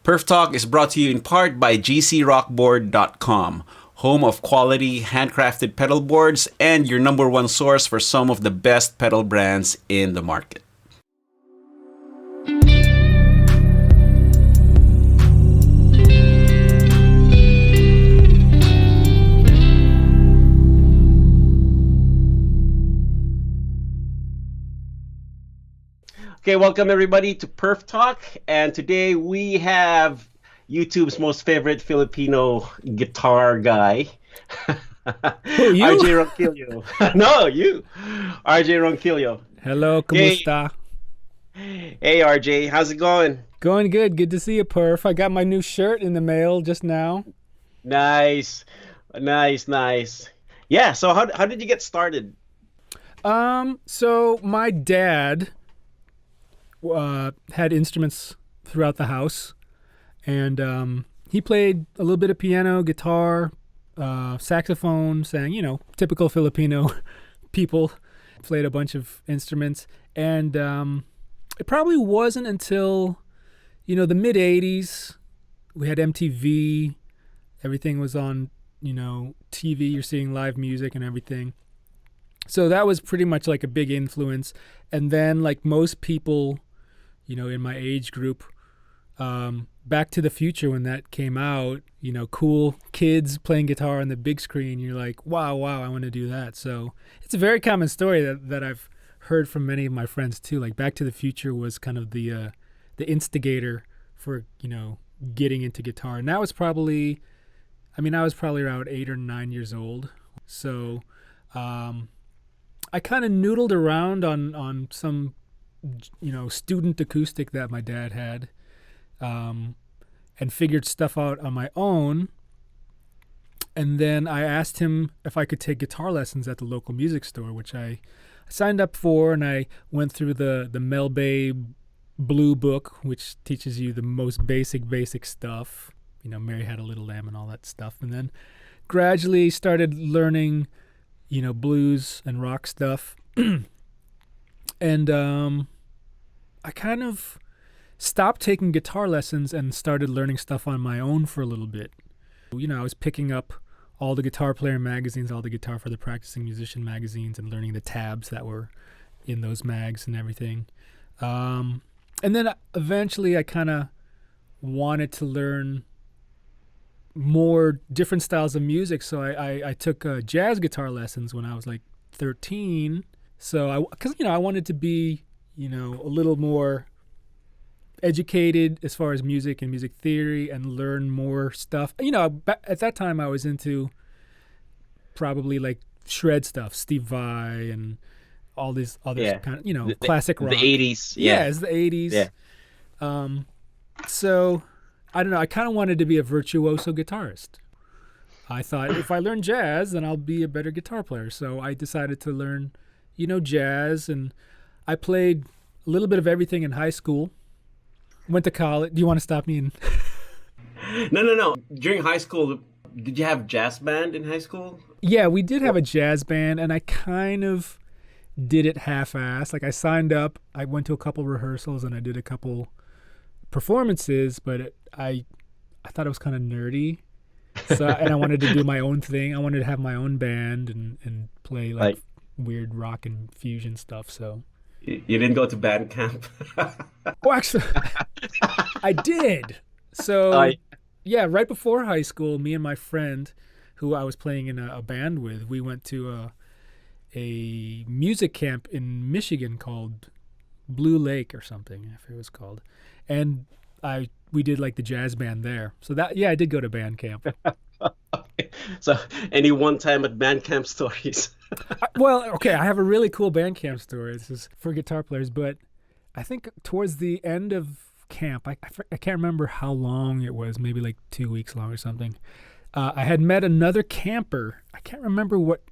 PerfTalk is brought to you in part by gcrockboard.com, home of quality handcrafted pedal boards and your number one source for some of the best pedal brands in the market. Okay, welcome everybody to PerfTalk, and today we have YouTube's most favorite Filipino guitar guy, Who, you? RJ Ronquillo. No, you, RJ Ronquillo. Hello, kumusta? Hey RJ, how's it going? Going good. Good to see you, Perf. I got my new shirt in the mail just now. Nice. Yeah, so how did you get started? So my dad had instruments throughout the house, and he played a little bit of piano, guitar, saxophone, sang, typical Filipino people, played a bunch of instruments. And it probably wasn't until, the mid-'80s, we had MTV, everything was on, TV, you're seeing live music and everything. So that was pretty much like a big influence. And then, like most people, in my age group, Back to the Future, when that came out, cool kids playing guitar on the big screen, you're like, wow, I want to do that. So it's a very common story that I've heard from many of my friends too. Like Back to the Future was kind of the instigator for, getting into guitar. And that was probably, I was probably around 8 or 9 years old. So I kind of noodled around on some, student acoustic that my dad had, and figured stuff out on my own. And then I asked him if I could take guitar lessons at the local music store, which I signed up for, and I went through the Mel Bay Blue book, which teaches you the most basic stuff. Mary Had a Little Lamb and all that stuff. And then gradually started learning, blues and rock stuff. And I kind of stopped taking guitar lessons and started learning stuff on my own for a little bit. I was picking up all the Guitar Player magazines, all the Guitar for the Practicing Musician magazines, and learning the tabs that were in those mags and everything. And then eventually I kind of wanted to learn more different styles of music, so I took jazz guitar lessons when I was like 13. So because I wanted to be a little more educated as far as music and music theory and learn more stuff. At that time I was into probably like shred stuff, Steve Vai and all these other kind of classic rock. The 80s. Yeah, it's the 80s. Yeah. So I don't know, I kind of wanted to be a virtuoso guitarist. I thought if I learn jazz, then I'll be a better guitar player. So I decided to learn, jazz, and I played a little bit of everything in high school. Went to college. Do you want to stop me? No. During high school, did you have jazz band in high school? Yeah, we did have a jazz band, and I kind of did it half-assed. Like I signed up, I went to a couple rehearsals, and I did a couple performances, but I thought it was kind of nerdy. So and I wanted to do my own thing. I wanted to have my own band and play like weird rock and fusion stuff. So you didn't go to bandcamp? Oh, actually, I did. So yeah, right before high school, me and my friend, who I was playing in a band with, we went to a music camp in Michigan called Blue Lake or something, I forget what it was called, and we did like the jazz band there. So I did go to band camp. So any one time at band camp stories? I have a really cool band camp story. This is for guitar players, but I think towards the end of camp, I can't remember how long it was, maybe like 2 weeks long or something. I had met another camper. I can't remember what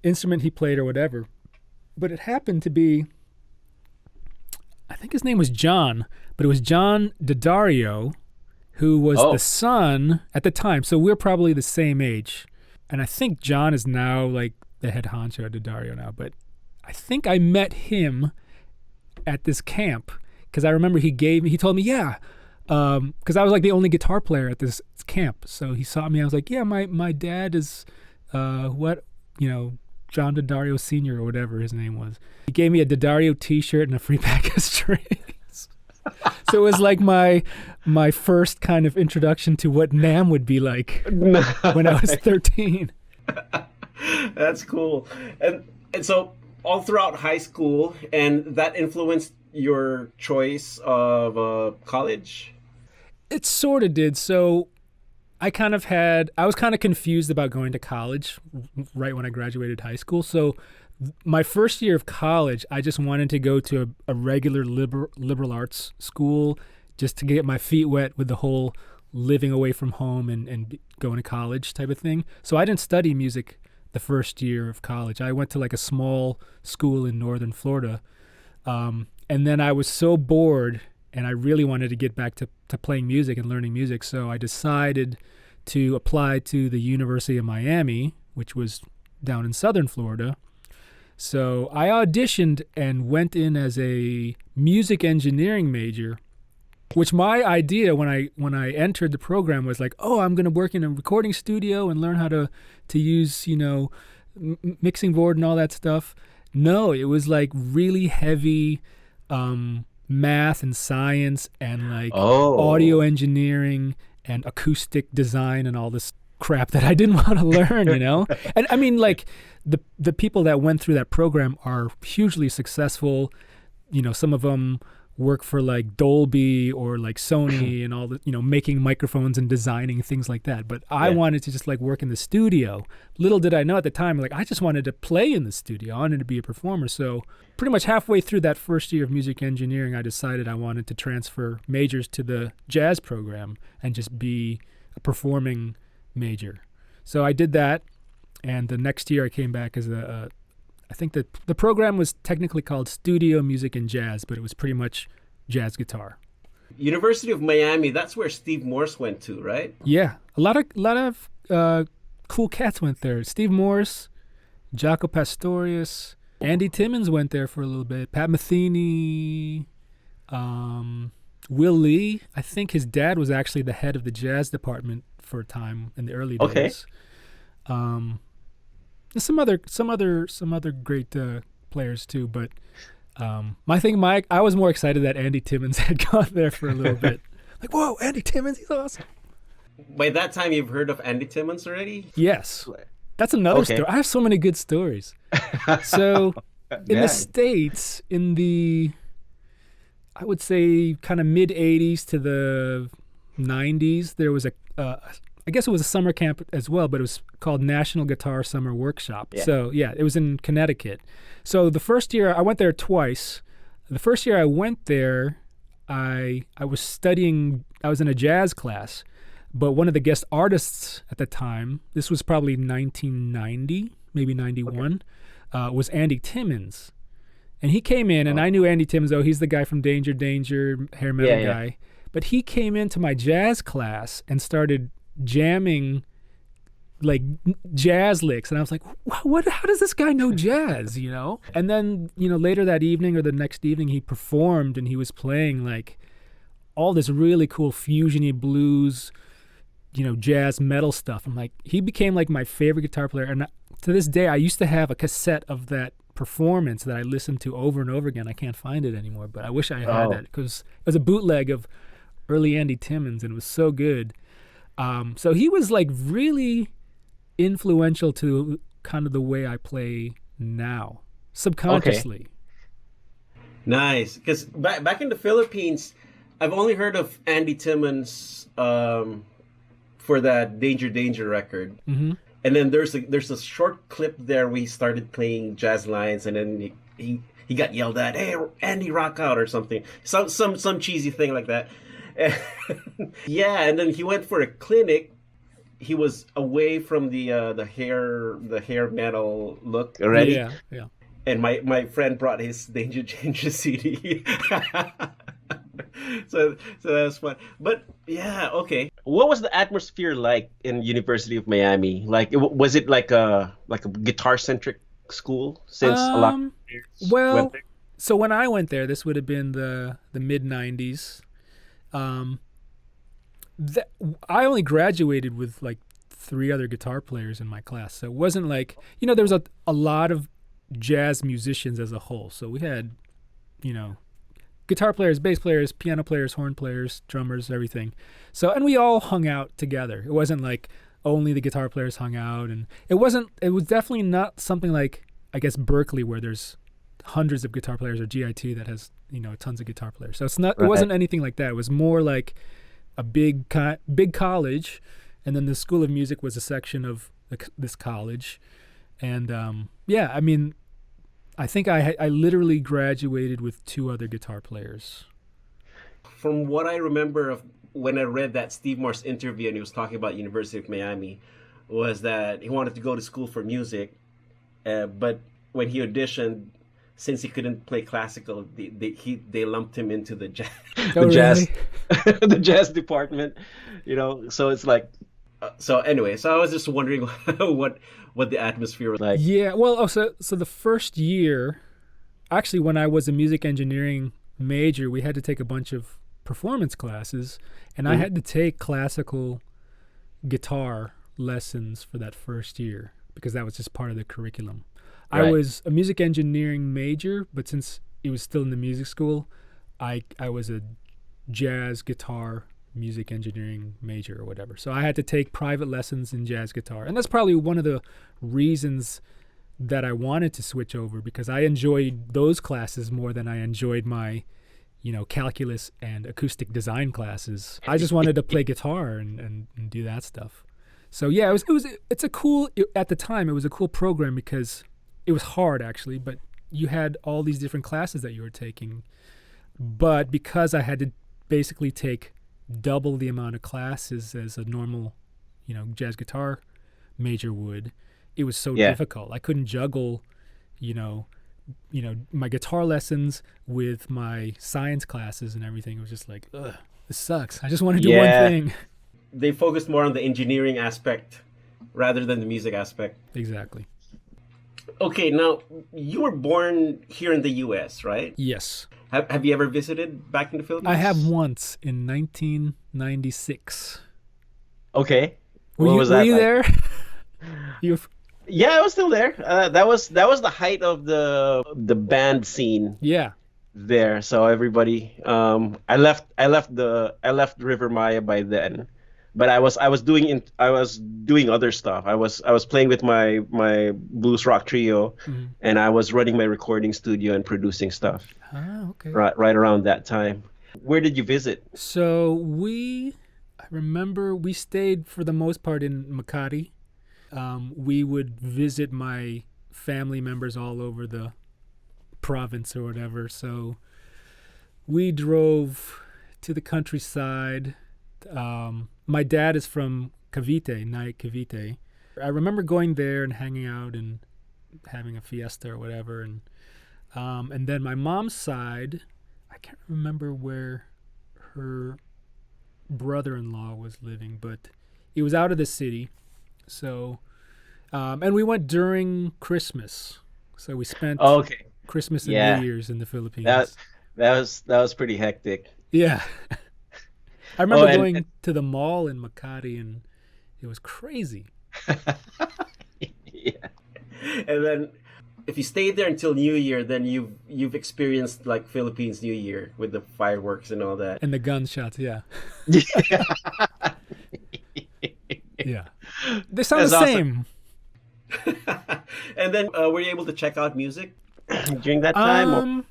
instrument he played or whatever, but it happened to be, I think his name was John, but it was John Daddario, who was the son at the time. So we're probably the same age. And I think John is now like the head honcho at Daddario now. But I think I met him at this camp because I remember he told me, because I was like the only guitar player at this camp. So he saw me. I was like, yeah, my dad is John Daddario Sr. or whatever his name was. He gave me a Daddario T-shirt and a free pack of strings. So it was like my first kind of introduction to what NAMM would be like when I was 13. That's cool. And so all throughout high school, and that influenced your choice of college? It sort of did. So I was kind of confused about going to college right when I graduated high school. So my first year of college, I just wanted to go to a regular liberal arts school just to get my feet wet with the whole living away from home and going to college type of thing. So I didn't study music the first year of college. I went to like a small school in northern Florida. And then I was so bored and I really wanted to get back to playing music and learning music. So I decided to apply to the University of Miami, which was down in southern Florida. So I auditioned and went in as a music engineering major, which my idea when I entered the program was like, oh, I'm going to work in a recording studio and learn how to use, mixing board and all that stuff. No, it was like really heavy math and science and like audio engineering and acoustic design and all this crap that I didn't want to learn, And I mean, like the people that went through that program are hugely successful. Some of them work for like Dolby or like Sony and all the, making microphones and designing things like that. But I wanted to just like work in the studio. Little did I know at the time, like I just wanted to play in the studio. I wanted to be a performer. So pretty much halfway through that first year of music engineering, I decided I wanted to transfer majors to the jazz program and just be a performing major. So I did that. And the next year I came back as I think that the program was technically called Studio Music and Jazz, but it was pretty much jazz guitar. University of Miami, that's where Steve Morse went to, right? Yeah, a lot of cool cats went there. Steve Morse, Jaco Pastorius, Andy Timmons went there for a little bit. Pat Metheny, Will Lee. I think his dad was actually the head of the jazz department for a time in the early days. Some other great players too, but I was more excited that Andy Timmons had gone there for a little bit. Like, whoa, Andy Timmons, he's awesome. By that time, you've heard of Andy Timmons already? Yes, that's another story. I have so many good stories. So, in the States, in the, I would say, kind of mid '80s to the '90s, there was I guess it was a summer camp as well, but it was called National Guitar Summer Workshop. Yeah. So, it was in Connecticut. So the first year, I went there twice. The first year I went there, I was studying, I was in a jazz class, but one of the guest artists at the time, this was probably 1990, maybe 91, was Andy Timmons. And he came in, and I knew Andy Timmons, he's the guy from Danger, hair metal guy. But he came into my jazz class and started jamming like jazz licks, and I was like, what, how does this guy know jazz, And then later that evening or the next evening he performed and he was playing like all this really cool fusion-y blues, jazz metal stuff. I'm like, he became like my favorite guitar player, and to this day I used to have a cassette of that performance that I listened to over and over again. I can't find it anymore, but I wish I had that, because it was a bootleg of early Andy Timmons and it was so good. So he was like really influential to kind of the way I play now, subconsciously. Okay. Nice, because back in the Philippines, I've only heard of Andy Timmons for that Danger record, and then there's a short clip there where he started playing jazz lines, and then he got yelled at, "Hey, Andy, rock out," or something, some cheesy thing like that. And then he went for a clinic. He was away from the hair metal look already. Yeah. And my friend brought his Danger CD. so that was fun. But okay. What was the atmosphere like in University of Miami? Like, was it like a guitar centric school? Since a lot of players went there? So when I went there, this would have been the mid '90s. that I only graduated with like 3 other guitar players in my class. So it wasn't like, there was a lot of jazz musicians as a whole. So we had, guitar players, bass players, piano players, horn players, drummers, everything. So, and we all hung out together. It wasn't like only the guitar players hung out. And it was definitely not something like, I guess, Berkeley, where there's hundreds of guitar players, or GIT that has, tons of guitar players. So it wasn't anything like that. It was more like a big college. And then the School of Music was a section of this college. And I think I literally graduated with 2 other guitar players. From what I remember of when I read that Steve Morse interview and he was talking about University of Miami, was that he wanted to go to school for music, but when he auditioned, since he couldn't play classical, they lumped him into the jazz, the jazz department. So it's like. So I was just wondering what the atmosphere was like. Yeah, well, so the first year, actually, when I was a music engineering major, we had to take a bunch of performance classes, and I had to take classical guitar lessons for that first year because that was just part of the curriculum. Right. I was a music engineering major, but since it was still in the music school, I was a jazz guitar music engineering major or whatever. So I had to take private lessons in jazz guitar. And that's probably one of the reasons that I wanted to switch over, because I enjoyed those classes more than I enjoyed my, calculus and acoustic design classes. I just wanted to play guitar and do that stuff. So yeah, at the time, it was a cool program because it was hard actually, but you had all these different classes that you were taking. But because I had to basically take double the amount of classes as a normal, jazz guitar major would, it was so difficult. I couldn't juggle, my guitar lessons with my science classes and everything. It was just like, ugh, this sucks. I just want to do one thing. They focused more on the engineering aspect rather than the music aspect. Exactly. Okay, now you were born here in the U.S., right? Yes. Have you ever visited back in the Philippines? I have once in 1996. Okay. Were you there? Yeah, I was still there. That was the height of the band scene. Yeah. There, so everybody. I left River Maya by then, but I was doing other stuff. I was playing with my blues rock trio, and I was running my recording studio and producing stuff. Ah, okay. Right around that time. Where did you visit? So I remember we stayed for the most part in Makati. We would visit my family members all over the province or whatever. So we drove to the countryside. My dad is from Cavite, Naik Cavite. I remember going there and hanging out and having a fiesta or whatever. And then my mom's side, I can't remember where her brother-in-law was living, but it was out of the city. So, and we went during Christmas. So we spent Christmas and New Year's in the Philippines. That was pretty hectic. Yeah. I remember going to the mall in Makati, and it was crazy. Yeah. And then if you stayed there until New Year, then you've experienced like Philippines New Year with the fireworks and all that. And the gunshots, yeah. Yeah. They sound the same. And then were you able to check out music during that time?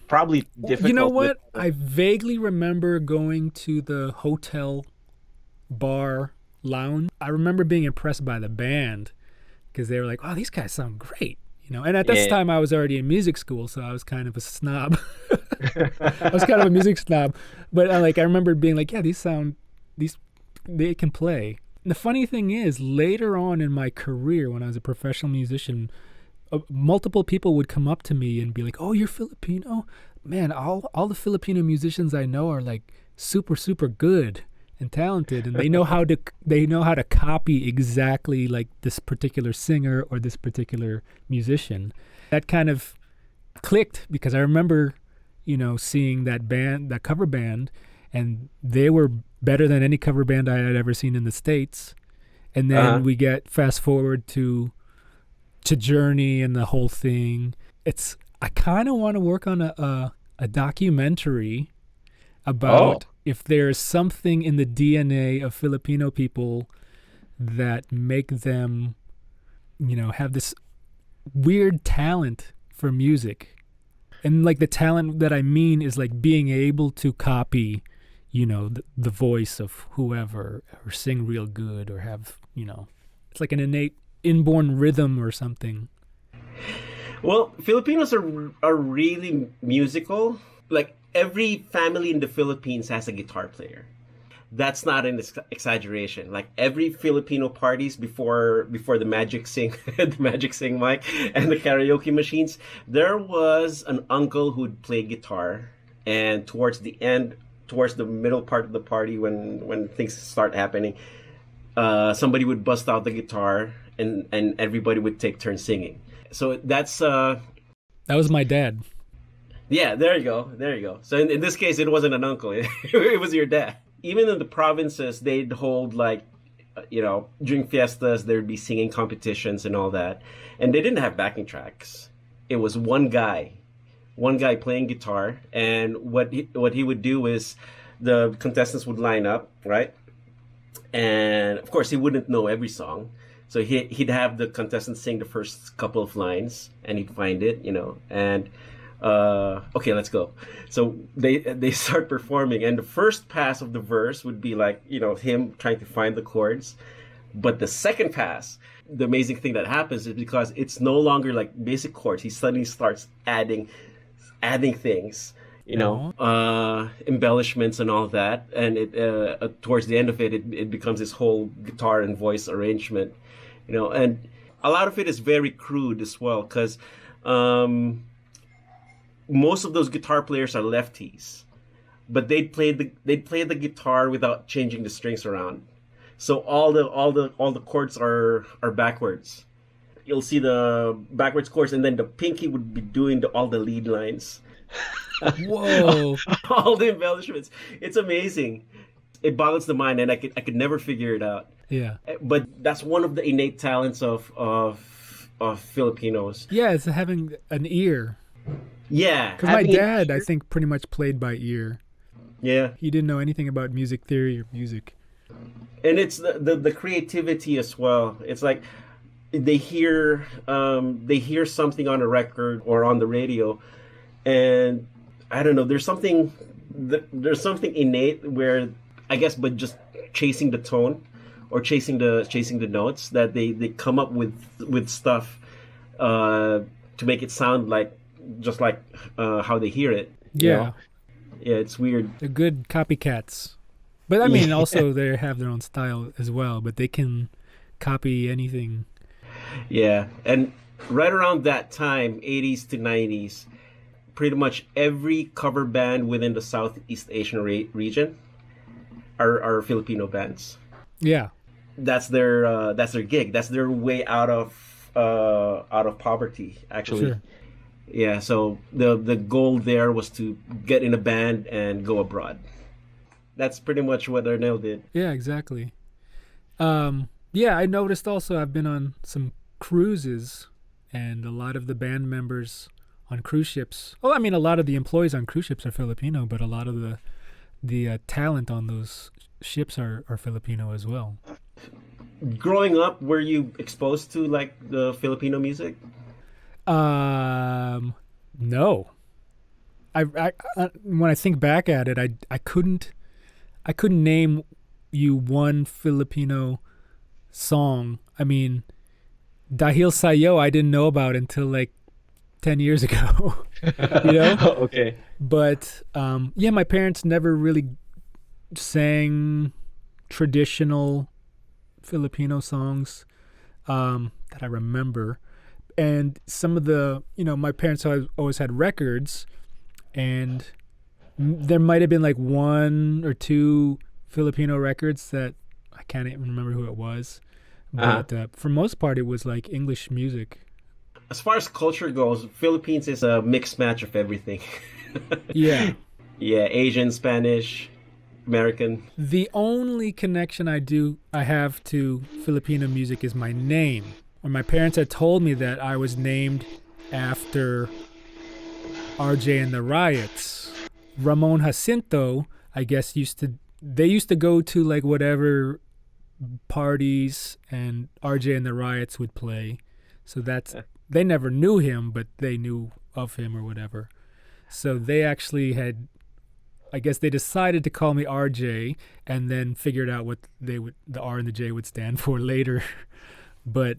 Probably difficult. You know what? I vaguely remember going to the hotel bar lounge. I remember being impressed by the band because they were like, "Oh, these guys sound great." And at this time I was already in music school, so I was kind of a snob. I was kind of a music snob, but I remember being like, "Yeah, they can play." And the funny thing is, later on in my career, when I was a professional musician, multiple people would come up to me and be like, "Oh, you're Filipino? Man, all the Filipino musicians I know are like super, super good and talented, and they know how to copy exactly like this particular singer or this particular musician." That kind of clicked because I remember, seeing that cover band, and they were better than any cover band I had ever seen in the States. And then we get fast forward to Journey and the whole thing. I kind of want to work on a documentary about if there's something in the DNA of Filipino people that make them, have this weird talent for music. And like the talent that I mean is like being able to copy, the voice of whoever, or sing real good, or have, it's like an innate inborn rhythm or something. Well, Filipinos are really musical. Like every family in the Philippines has a guitar player. That's not an exaggeration. Like every Filipino parties before the Magic Sing the Magic Sing mic and the karaoke machines, there was an uncle who'd play guitar, and towards the middle part of the party, when things start happening, somebody would bust out the guitar, and everybody would take turns singing. So that's that was my dad. Yeah, there you go. So in this case, it wasn't an uncle; it was your dad. Even in the provinces, they'd hold during fiestas, there'd be singing competitions and all that, and they didn't have backing tracks. It was one guy playing guitar, and what he would do is the contestants would line up, right? And of course, he wouldn't know every song. So he'd have the contestants sing the first couple of lines, and he'd find it, and okay, let's go. So they start performing, and the first pass of the verse would be like, him trying to find the chords. But the second pass, the amazing thing that happens is because it's no longer like basic chords, he suddenly starts adding things, embellishments and all that. And it towards the end of it becomes this whole guitar and voice arrangement. And a lot of it is very crude as well, because most of those guitar players are lefties, but they'd play the guitar without changing the strings around. So all the chords are backwards. You'll see the backwards chords, and then the pinky would be doing all the lead lines. Whoa! All the embellishments. It's amazing. It boggles the mind, and I could never figure it out. Yeah. But that's one of the innate talents of Filipinos. Yeah, it's having an ear. Yeah. Because my dad, I think, pretty much played by ear. Yeah. He didn't know anything about music theory or music. And it's the creativity as well. It's like they hear something on a record or on the radio, and I don't know, there's something innate where, I guess, but just chasing the tone or chasing the notes, that they come up with stuff to make it sound like just like how they hear it. Yeah. Yeah, it's weird. They're good copycats. But I mean, also they have their own style as well, but they can copy anything. Yeah, and right around that time, 80s to 90s, pretty much every cover band within the Southeast Asian region are Filipino bands. Yeah, that's their gig. That's their way out of poverty, actually. Sure. Yeah, so the goal there was to get in a band and go abroad. That's pretty much what Arnel did. Yeah, exactly. Yeah, I noticed also I've been on some cruises, and a lot of the band members on cruise ships. Well, I mean, a lot of the employees on cruise ships are Filipino, but a lot of the talent on those ships are Filipino as well. Growing up, were you exposed to like the Filipino music? No. I when I think back at it, I couldn't name you one Filipino song. I mean, Dahil Sa'yo I didn't know about until like 10 years ago. You know? Okay. But yeah, my parents never really sang traditional Filipino songs that I remember. And some of the, my parents always had records, and there might have been like one or two Filipino records that I can't even remember who it was. But for most part, it was like English music. As far as culture goes, Philippines is a mixed match of everything. Yeah. Yeah, Asian, Spanish, American. The only connection I have to Filipino music is my name. When my parents had told me that I was named after RJ and the Riots, Ramon Jacinto, I guess they used to go to like whatever parties and RJ and the Riots would play. So they never knew him, but they knew of him or whatever. So they actually I guess they decided to call me RJ and then figured out what the R and the J would stand for later. But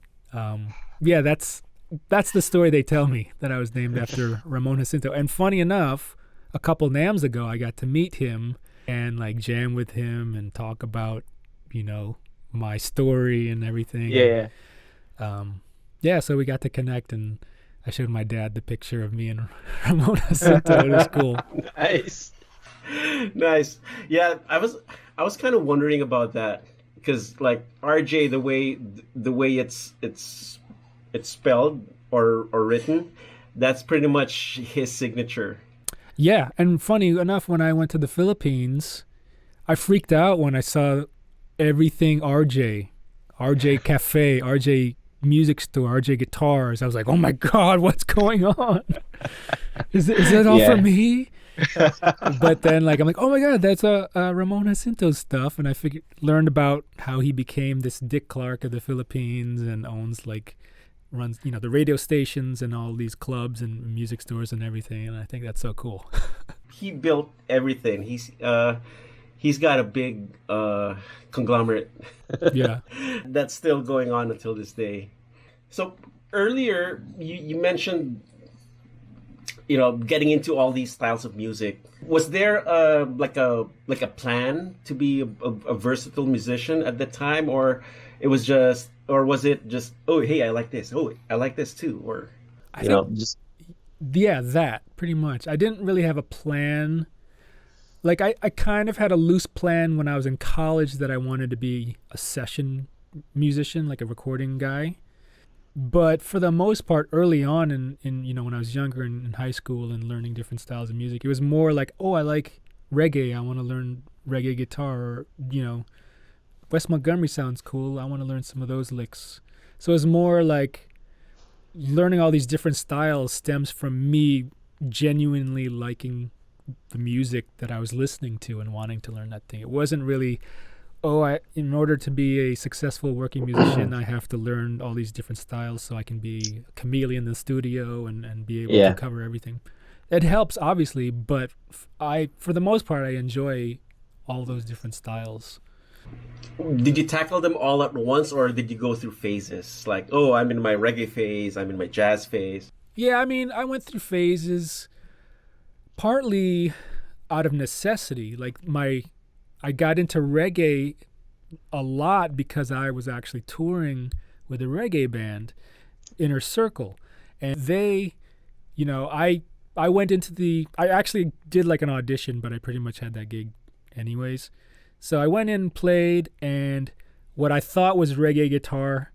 yeah, that's the story they tell me, that I was named after Ramon Jacinto. And funny enough, a couple NAMs ago, I got to meet him and like jam with him and talk about, my story and everything. Yeah. Yeah, so we got to connect, and I showed my dad the picture of me and Ramon Jacinto. It was cool. Nice. Yeah, I was kind of wondering about that, because like RJ, the way it's spelled or written, that's pretty much his signature. Yeah, and funny enough, when I went to the Philippines, I freaked out when I saw everything RJ Cafe, RJ Music Store, RJ Guitars. I was like, oh my God, what's going on? Is that all for me? But then like I'm like, oh my God, that's Ramon Jacinto stuff. And I learned about how he became this Dick Clark of the Philippines and runs the radio stations and all these clubs and music stores and everything. And I think that's so cool. He built everything. He's got a big conglomerate. Yeah. That's still going on until this day. So earlier you mentioned, getting into all these styles of music. Was there like a plan to be a versatile musician at the time, or was it just, oh hey, I like this, oh I like this too, or that pretty much. I didn't really have a plan. Like I kind of had a loose plan when I was in college that I wanted to be a session musician, like a recording guy. But for the most part, early on in when I was younger in high school and learning different styles of music, it was more like, oh, I like reggae, I want to learn reggae guitar, or Wes Montgomery sounds cool, I want to learn some of those licks. So it was more like learning all these different styles stems from me genuinely liking the music that I was listening to and wanting to learn that thing. It wasn't really, in order to be a successful working musician, I have to learn all these different styles so I can be a chameleon in the studio and be able to cover everything. It helps, obviously, but for the most part, I enjoy all those different styles. Did you tackle them all at once, or did you go through phases? Like, oh, I'm in my reggae phase, I'm in my jazz phase. Yeah, I mean, I went through phases, partly out of necessity. Like I got into reggae a lot because I was actually touring with a reggae band, Inner Circle, and they, I went into I actually did like an audition, but I pretty much had that gig anyways. So I went in and played, and what I thought was reggae guitar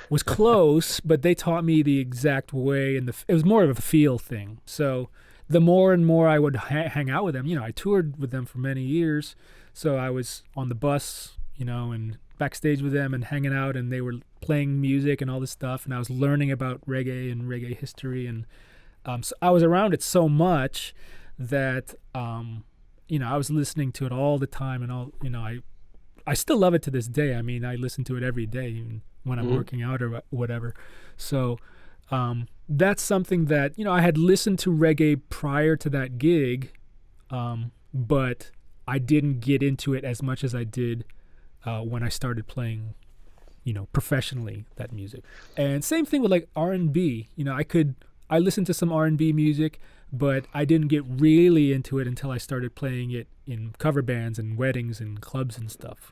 was close, but they taught me the exact way, and it was more of a feel thing. So the more and more I would hang out with them, I toured with them for many years. So I was on the bus, and backstage with them and hanging out, and they were playing music and all this stuff. And I was learning about reggae and reggae history. And so I was around it so much that, I was listening to it all the time. And I still love it to this day. I mean, I listen to it every day when I'm working out or whatever. So that's something that, I had listened to reggae prior to that gig, but I didn't get into it as much as I did when I started playing, professionally, that music. And same thing with like R&B. I listened to some R&B music, but I didn't get really into it until I started playing it in cover bands and weddings and clubs and stuff,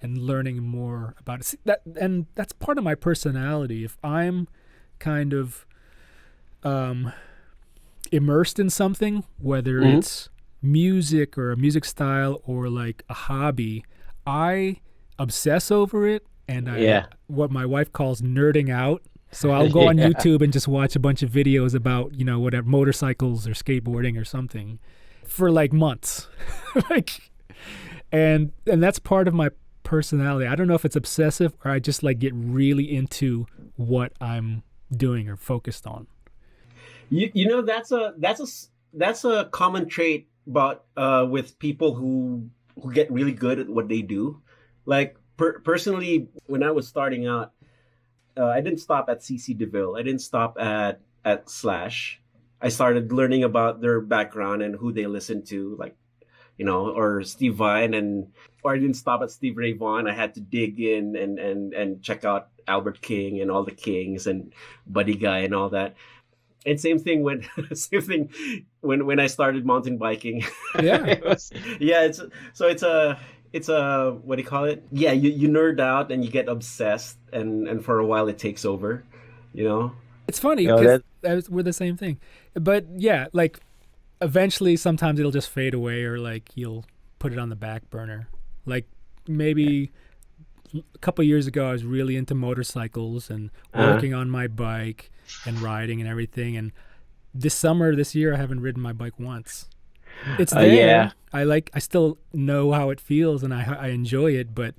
and learning more about it. And that's part of my personality. If I'm kind of immersed in something, whether it's music or a music style or like a hobby, I obsess over it, and what my wife calls nerding out. So I'll go on YouTube and just watch a bunch of videos about, whatever, motorcycles or skateboarding or something for like months. And that's part of my personality. I don't know if it's obsessive or I just like get really into what I'm doing or focused on. You know, that's a common trait about with people who get really good at what they do. Like personally, when I was starting out, I didn't stop at CC DeVille. I didn't stop at Slash. I started learning about their background and who they listen to, like, you know, or Steve Vai, or I didn't stop at Steve Ray Vaughan. I had to dig in and check out Albert King and all the Kings and Buddy Guy and all that. And same thing when when I started mountain biking. Yeah. Yeah, it's a what do you call it? Yeah, you nerd out and you get obsessed, and for a while it takes over, you know. It's funny because we're the same thing. But yeah, like eventually sometimes it'll just fade away, or like you'll put it on the back burner. Like maybe a couple of years ago I was really into motorcycles and working on my bike and riding and everything, and this year I haven't ridden my bike once. It's there. Yeah. I still know how it feels and I enjoy it, but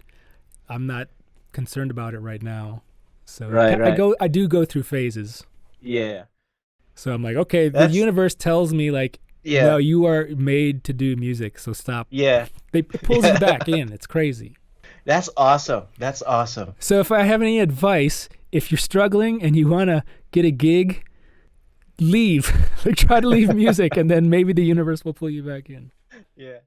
I'm not concerned about it right now. So right. I do go through phases. Yeah. So I'm like, okay, the universe tells me like, no, you are made to do music, so stop. Yeah. It pulls you back in. It's crazy. That's awesome. So if I have any advice, if you're struggling and you want to get a gig, leave. Like, try to leave music, and then maybe the universe will pull you back in. Yeah.